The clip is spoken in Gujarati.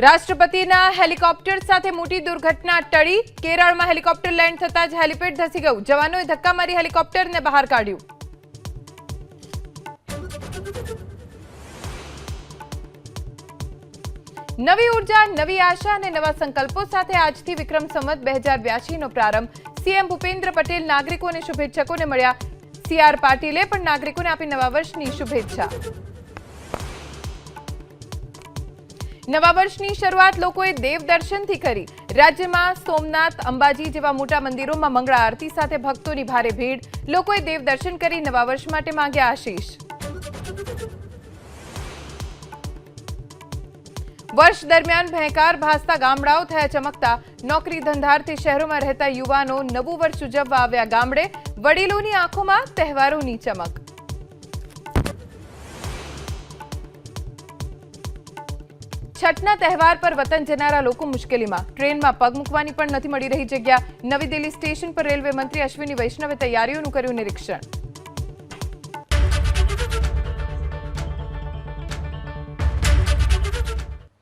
રાષ્ટ્રપતિના હેલિકોપ્ટર સાથે મોટી દુર્ઘટના ટળી। કેરળમાં હેલિકોપ્ટર લેન્ડ થતા જ હેલિપેડ ધસી ગયું। જવાનોએ ધક્કા મારી હેલિકોપ્ટરને બહાર કાઢ્યું। નવી ઉર્જા, નવી આશા અને નવા સંકલ્પો સાથે આજથી વિક્રમ સંવત 2082 નો પ્રારંભ। સીએમ ભૂપેન્દ્ર પટેલ નાગરિકો અને શુભેચ્છકોને મળ્યા। સીઆર પાટીલે પણ નાગરિકોને આપી નવા વર્ષની શુભેચ્છા। નવા વર્ષની શરૂઆત લોકોએ દેવદર્શનથી કરી। રાજ્યમાં સોમનાથ, અંબાજી જેવા મોટા મંદિરોમાં મંગળા આરતી સાથે ભક્તોની ભારે ભીડ। લોકોએ દેવદર્શન કરી નવા વર્ષ માટે માંગ્યા આશીષ। વર્ષ દરમિયાન ભયંકર ભાસતા ગામડાઓ થયા ચમકતા। નોકરી ધંધાર્થે શહેરોમાં રહેતા યુવાનો નવું વર્ષ ઉજવવા આવ્યા ગામડે। વડીલોની આંખોમાં તહેવારોની ચમક। છઠના તહેવાર પર વતન જનારા લોકો મુશ્કેલીમાં। ટ્રેનમાં પગ મૂકવાની પણ નથી મળી રહી જગ્યા। નવી દિલ્હી સ્ટેશન પર રેલવે મંત્રી અશ્વિની વૈષ્ણવે તૈયારીઓનું કર્યું નિરીક્ષણ।